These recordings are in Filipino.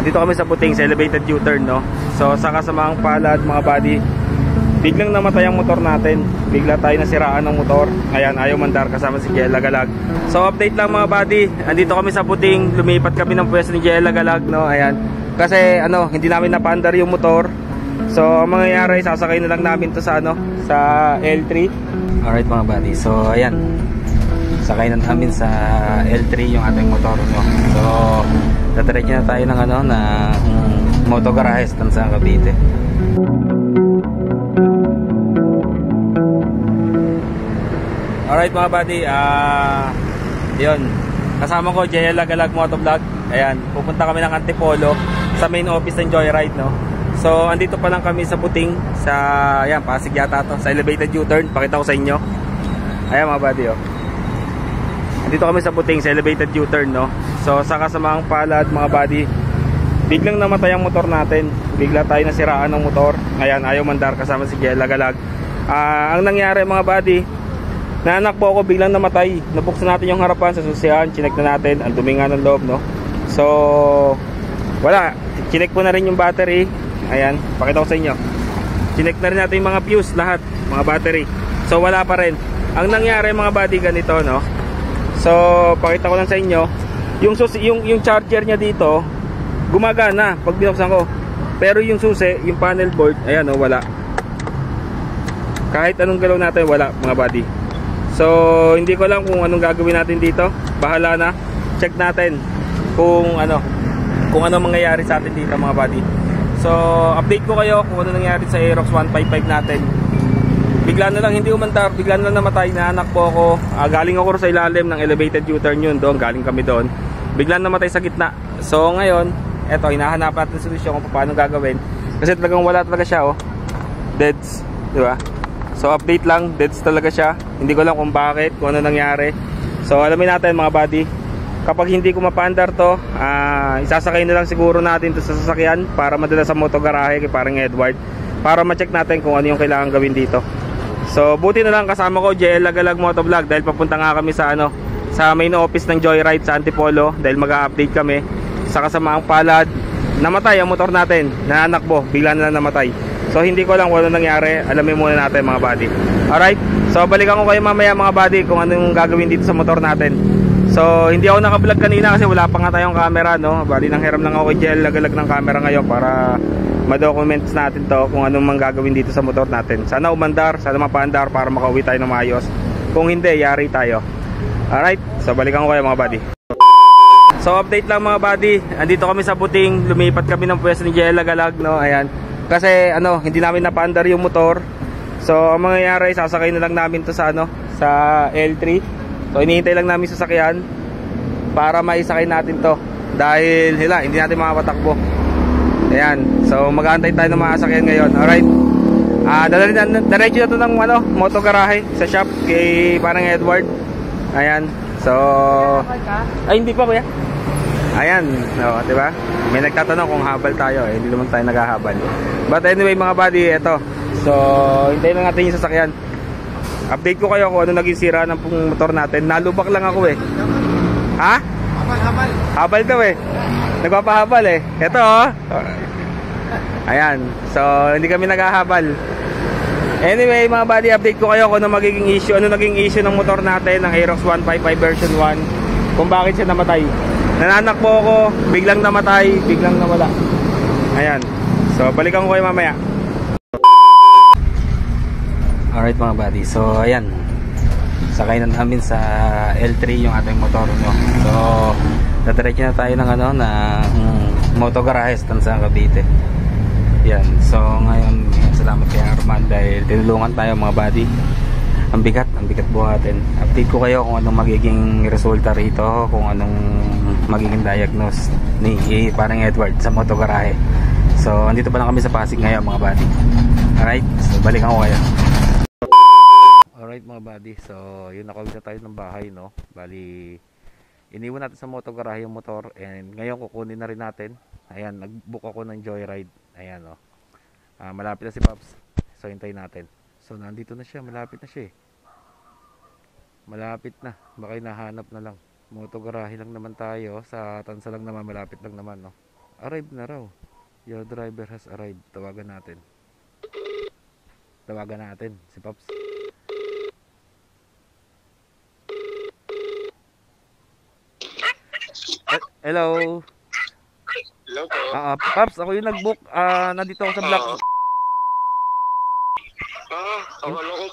Dito kami sa Puting, sa elevated U-turn, no? So sa kasamang palad mga buddy, biglang namatay ang motor natin. Bigla tayo nasiraan ng motor. Ayan, ayaw mandar kasama si Jella Galag. So update lang mga buddy, andito kami sa Puting. Lumipat kami ng pwesto ni Jella Galag, no? Ayan, kasi ano, hindi namin napaandar yung motor. So ang mangyayari, sasakay na lang namin to sa ano, sa L3. Alright mga buddy, so ayan, sakay na namin sa L3 yung ating motor, no? So tatarik na tayo ng ano, na moto garage sa Cavite. Alright mga buddy, yun, kasama ko Jella Galag Motovlog. Ayan, pupunta kami ng Antipolo sa main office ng Joyride, no? So andito pa lang kami sa Puting, sa ayan, Pasig yata to, sa elevated U-turn. Pakita ko sa inyo. Ayan mga buddy, oh. Andito kami sa Puting, sa elevated U-turn, no? So sa kasamang palad mga buddy, biglang namatay ang motor natin. Bigla tayo nasiraan ng motor. Ayan, ayaw mandar kasama si Jella Galag. Ang nangyari mga buddy, nanakbo ako, biglang namatay. Nabuksan natin yung harapan sa susihan, chinek na natin, ang dumi nga ng loob, no? So wala, chinek po na rin yung battery. Ayan, pakita ko sa inyo. Chinek na rin natin yung mga fuse, lahat, mga battery. So wala pa rin. Ang nangyari mga buddy, ganito, no? So pakita ko lang sa inyo, yung charger niya dito gumagana pag binuksan ko. Pero yung susi, yung panel board, ayan, oh, wala. Kahit anong galaw natin, wala mga buddy. So hindi ko alam kung anong gagawin natin dito. Bahala na. Check natin kung ano mangyayari sa atin dito mga buddy. So update ko kayo kung ano nangyari sa Aerox 155 natin. Bigla na lang hindi umandar, bigla na lang namatay. Naanak po ako. Galing ako sa ilalim ng elevated U-turn yun doon. Galing kami doon. Bigla namatay sa gitna. So ngayon, eto, hinahanap natin solusyon kung paano gagawin. Kasi talagang wala talaga siya, oh. Deads, di ba? So update lang, deads talaga siya. Hindi ko lang kung bakit, kung ano nangyari. So alamin natin mga buddy. Kapag hindi ko mapandar to, isasakay na lang siguro natin to sa sasakyan para madala sa moto garahe kay parang Edward, para ma-check natin kung ano yung kailangan gawin dito. So buti na lang kasama ko Jella Galag Motovlog dahil papunta nga kami sa ano, sa main office ng Joyride sa Antipolo dahil mag-update kami. Sa kasamaang palad, namatay ang motor natin, nanakbo, bigla na lang namatay. So hindi ko lang kung ano nangyari, alamin muna natin mga buddy. Alright, so balikan ko kayo mamaya mga buddy kung anong gagawin dito sa motor natin. So hindi ako naka-vlog kanina kasi wala pa nga tayong camera, no? Bali nang hiram lang ako kay Jella Galag ng camera ngayon para ma-documents natin to kung anong mang gagawin dito sa motor natin. Sana umandar, sana mapaandar para makauwi tayo ng maayos. Kung hindi, yari tayo. Alright, so balikan ko kayo mga buddy. So update lang mga buddy, andito kami sa Puting. Lumipat kami ng pwesto ni Jella Galag, no? Ayan, kasi ano, hindi namin napaandar yung motor. So ang mangyayari, sasakay na lang namin to sa ano, sa L3. So hinihintay lang namin sasakyan para maisakay natin to dahil hindi natin makapatakbo. Ayan, so mag-aantay tayo ng mga sasakyan ngayon. Alright, diretso na to ng ano, moto garahe sa shop kay parang Edward. Ayan, so ay hindi pa kuya. Ayan, no, di ba? May nagtatanong kung habal tayo, hindi naman tayo naghahabal. But anyway mga buddy, eto. So hintayin lang natin yung sasakyan. Update ko kayo kung ano naging sira ng motor natin. Nalubak lang ako eh. Ha? Habal. Habal daw eh. Nagpapahabal eh. Eto oh. Ayan, so hindi kami naghahabal. Anyway mga buddy, update ko kayo kung ano magiging issue, ano naging issue ng motor natin, ng Aerox 155 version 1, kung bakit siya namatay. Nananak po ako, biglang namatay, biglang nawala. Ayan, so balikan ko kayo mamaya. Alright mga buddy, so ayan, sakay na namin sa L3 yung ating motor, no? So tatarik na tayo ng ano, na moto garage sa Cavite. Yan, so ngayon salamat kay Arman dahil tinulungan tayo mga buddy. Ang bigat buhatin. Update ko kayo kung anong magiging resulta rito, kung anong magiging diagnose ni parang Edward sa moto garahe. So andito pa lang kami sa Pasig ngayon mga buddy. Alright, so balikan ko kayo. Alright mga buddy, so yun, nakawin na tayo ng bahay, no? Bali iniwan natin sa moto garahe yung motor, and ngayon kukunin na rin natin. Ayan, nag-book ako ng Joyride. Ayan, oh. Malapit na si Pops. So hintayin natin. So nandito na siya, malapit na siya eh. Malapit na, baka hinahanap na lang. Moto garahe lang naman tayo, sa Tansa lang naman, malapit lang naman, no? Arrive na raw. Your driver has arrived. Tawagan natin. Tawagan natin si Pops. Hello. Hello po. Pops, ako yung nag-book. Nandito ako sa Black. Akala ko,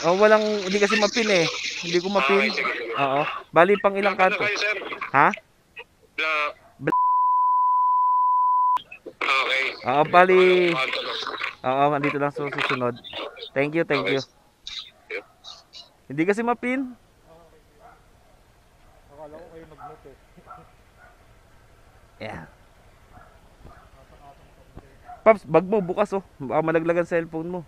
550. Oh, hindi kasi mapin eh. Hindi ko mapin. Okay, sige. Oo. Bali pang ilang Black kanto. kayo, sir? Ha? Black. Okay. Oo, bali. Kanto lang. Oo, andito lang sa susunod. Thank you, thank you. Yep. Hindi kasi mapin. Akala ko kayo nag-note eh. Yeah. Pops, bag mo bukas oh. Baka malaglag ang cellphone mo.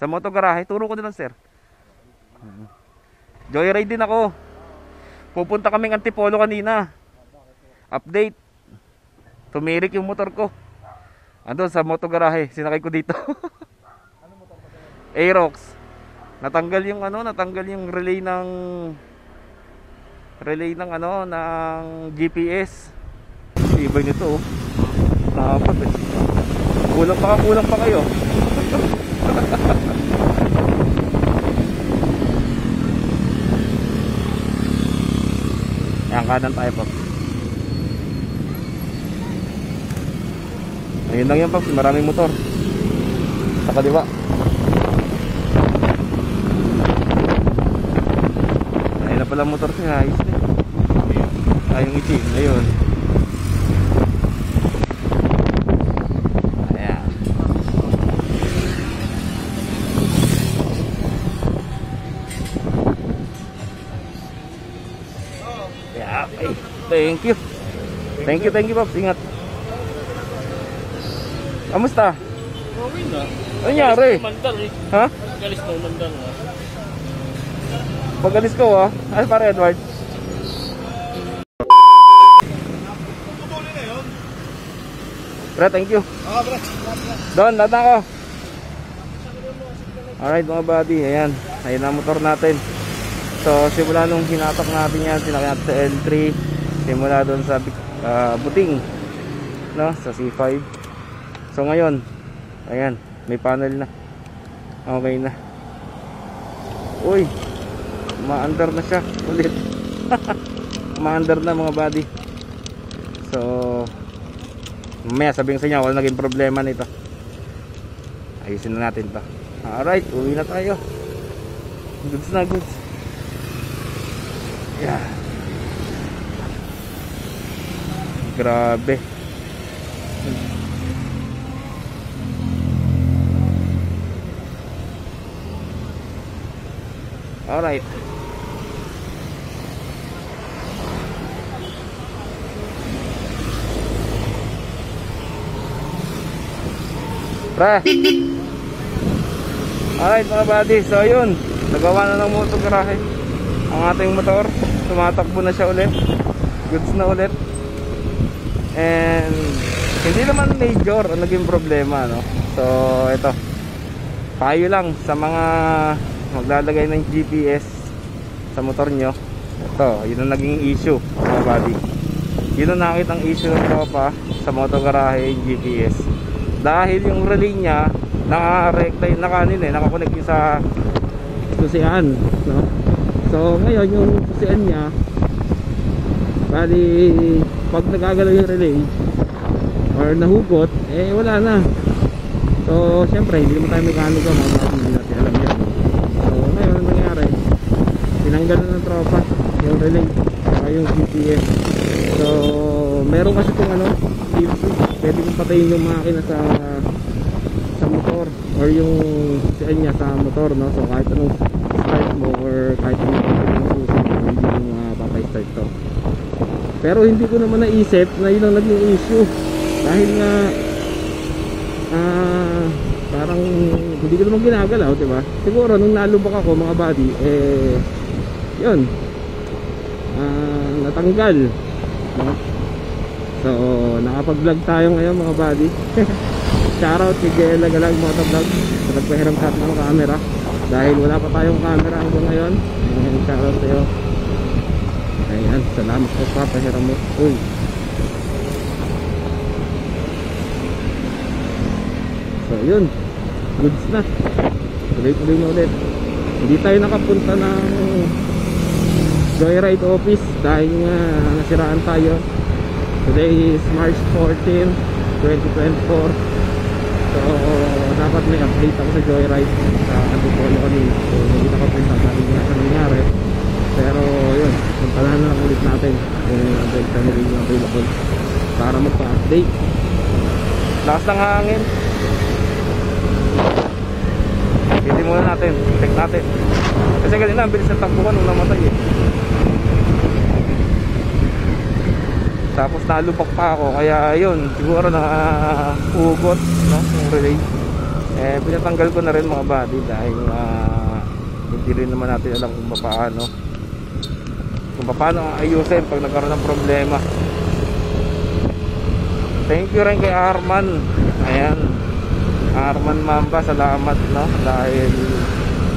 Sa motogarahe, turo ko na lang sir. Joyride din ako. Pupunta kaming Antipolo kanina. Update. Tumirik yung motor ko. Andun sa motogarahe, sinakay ko dito. Aerox. Natanggal yung relay ng GPS. Ibay nito oh. Dapat eh. Kulang pa kayo. Ayan, kanan tayo po. Ayun lang yan po, maraming motor. Sa kaliwa. Ayun na pala motor siya, ayos na. Yung itim, ayun. Ayan. Yeah, okay. Thank you. Thank you, Pops. Ingat. Kamusta? Okay na. Ano nangyari? Mandal eh. Ha? Galis na mandal na. Pag-alis ko ah. Ay, pare Edward. Pre, thank you. Don, data ko. Alright mga buddy, ayan. Ayan ang motor natin. So, simula nung hinatak natin yan, sinakyan natin sa L3. Simula doon sa Buting, no? Sa C5. So ngayon, ayan, may panel na. Okay na. Uy, ma-under na siya ulit. Ma-under na mga buddy. So, mamaya sabihin sa inyo, wala naging problema nito. Ayusin na natin to. Alright, uwi na tayo. Goods na goods. Yeah. Grabe. Alright. Pre. Alright mga buddy, so yun, nagawa na ng motogarahe ang ating motor. Tumatakbo na siya ulit. Goods na ulit. And hindi naman major ang naging problema, no? So ito, payo lang sa mga maglalagay ng GPS sa motor nyo. Ito, yun ang naging issue mga buddy. Yun ang nakitang issue ng tropa sa motogarahe, yung GPS. Dahil yung relay niya naka-rectine na kanin eh, nakakonect yung sa susian, no? So ngayon yung susian niya, bali pag nagagalaw yung relay or nahugot, eh wala na. So syempre hindi naman tayo mekaniko, mga buddy, hindi natin alam yan. So ngayon ang nangyari, tinanggal na ng tropa yung relay saka yung GPS. So meron kasi itong ano, pwede kong patayin yung makina sa motor or yung siya niya sa motor, no? So kahit anong start mo or kahit anong susi mo, hindi mo papay-start to. Pero hindi ko naman naisip na yun ang naging issue dahil nga parang hindi ko naman ginagalaw, diba? Siguro nung nalubak ako mga buddy, eh yun, natanggal, no? So nakapag-vlog tayo ngayon mga buddy. Shoutout si Gela Galag Motovlog sa nagpahiram sa atin ng camera. dahil wala pa tayong camera hanggang ngayon. Ayan, shoutout sa'yo. Ayan, salamat po pa, pahiram mo. Uy. So yun, goods na. Tuloy-tuloy na ulit. Hindi tayo nakapunta ng Joyride office dahil nga nasiraan tayo. Today is March 14, 2024. So dapat may update ako sa Joyride sa Antipolo kanina. So hindi nakapunta dahil nga sa nangyari. Pero yun, puntahan na lang ulit natin kung update sa nila available para magpa-update. Lakas ng hangin. Hindi muna natin, check natin. Kasi kanina ang bilis ng takbo ko nung namatay eh. Tapos nalupak pa ako, kaya yun, siguro na ugot, no, yung relay. Eh, pinatanggal ko na rin mga body dahil hindi rin naman natin alam kung paano ayusin pag nagkaroon ng problema. Thank you rin kay Arman. Ayan, Arman Mamba, salamat, no, dahil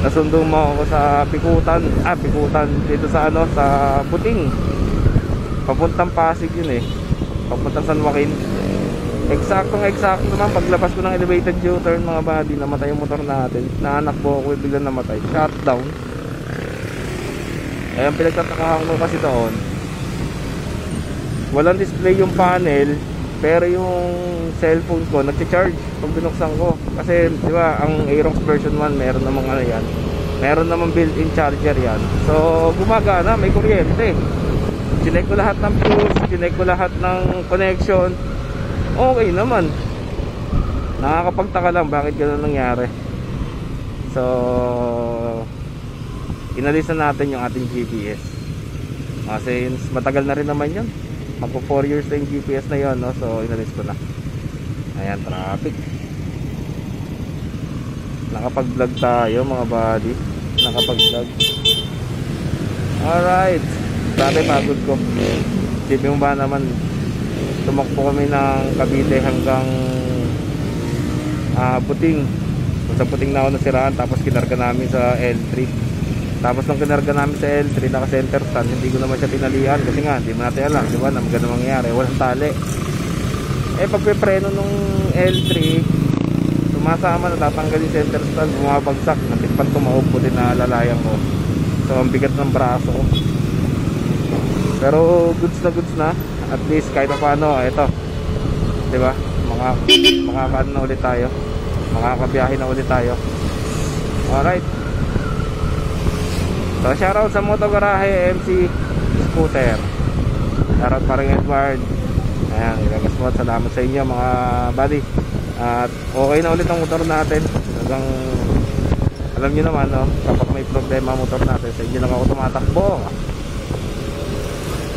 nasundo mo ako sa Pikutan dito sa sa Buting. Papuntang Pasig yun eh, papuntang San Joaquin. Eksakto naman, paglabas ko ng elevated U-turn mga buddy, namatay yung motor natin. Naanakbo ako, biglang namatay, shutdown. Eh, ang pinagtatakahan ko kasi doon, walang display yung panel, pero yung cellphone ko nagcha-charge pag binuksan ko. Kasi di ba ang Aerox version 1 meron namang yan, meron namang built-in charger yan. So gumagana, may kuryente. Chinek ko lahat ng fuse, chinek ko lahat ng connection, okay naman. Nakakapagtaka lang bakit gano'n nangyari. So inalis na natin yung ating GPS kasi matagal na rin naman yun, magpo 4 years na yung GPS na yun, no? So inalis ko na. Ayan, traffic. Nakapag-vlog tayo mga buddy, nakapag-vlog. Alright, dati pagod ko. Isipin mo ba naman, tumakbo kami ng Cavite hanggang Buting. Sa Buting na ako nasiraan, tapos kinarga namin sa L3. Tapos nung kinarga namin sa L3, naka center stand, hindi ko naman siya tinalihan kasi nga hindi mo natin alam, di ba, na maganda mangyari, walang tali. Eh pagpipreno nung L3, sumasama na, tatanggal yung center stand, bumabagsak, natikpan tumaupo din na lalayan ko. So ang bigat ng braso ko. Pero goods na, at least kahit pa paano, ito, di ba, makakaano na ulit tayo, makakabiyahe na ulit tayo. Alright, so shoutout sa Motogarahe MC Scooter, shoutout pa rin Edward. Ayan, ilagas mo, salamat sa inyo mga buddy. At okay na ulit ang motor natin. Hanggang, alam nyo naman, no, kapag may problema motor natin, sa inyo lang ako tumatakbo.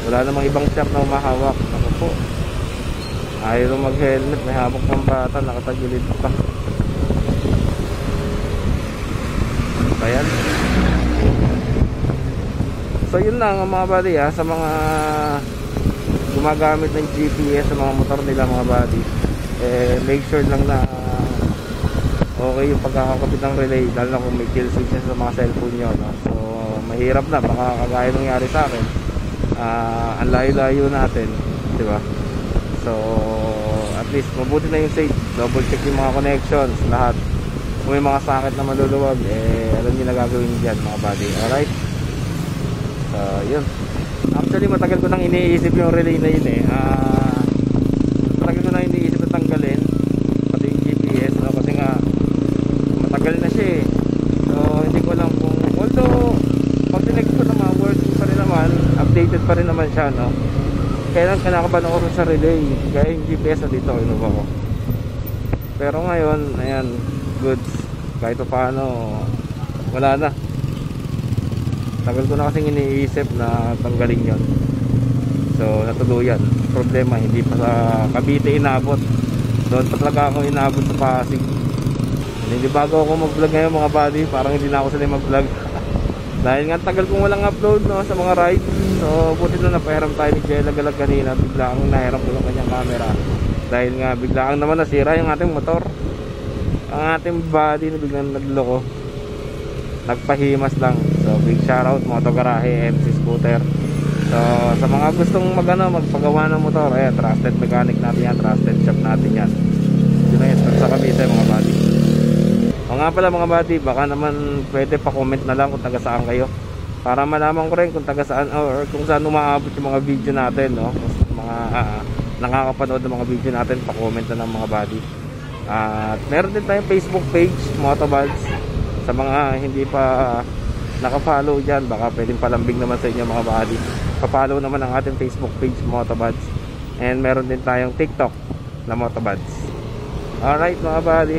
Wala namang ibang shop na umahawak. Ako po, ayaw mag helmet, may habok ng bata, nakatagilid pa. Ayan. So yun lang mga buddy, sa mga gumagamit ng GPS sa mga motor nila mga buddy, make sure lang na okay yung pagkakakabit ng relay, lalo na kung may kill switch sa mga cellphone nyo, no? So mahirap na, baka kagaya nangyari sa akin. Ang layo-layo natin, di ba? So at least mabuti na yung safe, double check yung mga connections, lahat. Kung may mga sakit na maluluwag, alam nyo na gagawin dyan mga buddy. Alright, so yun, actually matagal ko nang iniisip yung relay na yun matagal ko nang iniisip na tanggalin pati yung GPS, no? Kasi nga matagal na siya eh. So hindi ko alam kung, although pag tinect ko naman, working pa rin naman, updated pa rin naman siya, no? Kaya lang kinakabahan ako sa relay, kaya yung GPS na dito inuba ko. Pero ngayon, ayan, goods, kahit pa paano wala na. Tagal ko na kasing iniisip na tanggalin yon. So natuluyan. Problema, hindi pa sa Cavite inabot, doon pa talaga ako inabot sa Pasig. Hindi bago ako mag-vlog ngayon mga buddy, parang hindi na ako sanay mag-vlog. Dahil nga tagal kong walang upload, no, sa mga ride. So buti na napahiram tayo ni Jella Galag kanina, biglaang nahiram ko yung kanyang camera. Dahil nga biglaang naman nasira yung ating motor, ang ating body na biglang nagloko. nagpahimas lang. So big shoutout Moto Garahe, MC Scooter. So sa mga gustong magpagawa ng motor, ayan, trusted mechanic natin yan, trusted shop natin yan. Yun na yun, sa Cavite mga buddy. O nga pala mga buddy, baka naman pwede pa-comment na lang kung taga saan kayo, para malaman ko rin kung taga saan or kung saan umaabot yung mga video natin, no? Mga nakakapanood ng mga video natin, pa-comment na ng mga buddy. At meron din tayong Facebook page, Motobuds. Sa mga hindi pa naka-follow dyan, baka pwedeng palambing naman sa inyo mga buddy, pa-follow naman ang ating Facebook page, Motobuds. And meron din tayong TikTok na Motobuds. Alright mga buddy,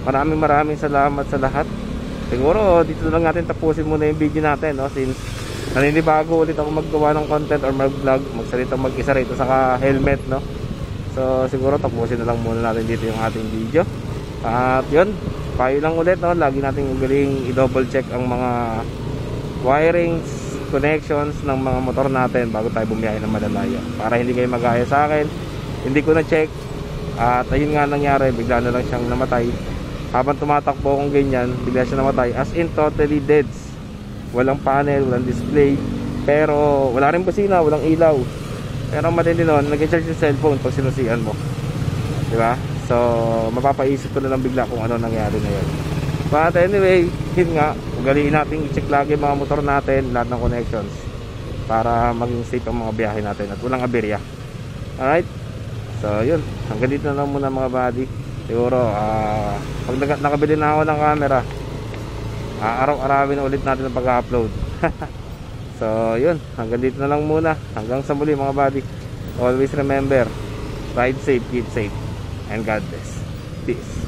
maraming salamat sa lahat. Siguro dito na lang natin tapusin muna yung video natin, no? Since naninibago ulit ako maggawa ng content or mag-vlog, magsalita mag-isa rito sa helmet, no? So siguro tapusin na lang muna natin dito yung ating video. At yun, payo lang ulit, no? Lagi natin magaling i-double check ang mga wirings, connections ng mga motor natin bago tayo bumiyahe ng malalayo, para hindi kayo magaya sa akin. Hindi ko na check at ayun nga nangyari, bigla na lang siyang namatay. Habang tumatakbo akong ganyan, bigla siya namatay, as in totally dead. Walang panel, walang display, pero wala rin busina, walang ilaw. Pero matindi nun, nag-charge yung cellphone pag sinusian mo, diba? So mapapaisip ko na lang bigla kung ano nangyari na yun. But anyway, yun nga, ugaliin natin i-check lagi mga motor natin, lahat ng connections, para maging safe ang mga biyahe natin at walang aberya. Alright, so yun, hanggang dito na lang muna mga buddy. Siguro pag nakabili na ako ng camera, araw-arawin ulit natin ang pag-upload. So yun, hanggang dito na lang muna. Hanggang sa muli mga buddy. Always remember, ride safe, keep safe, and God bless. Peace.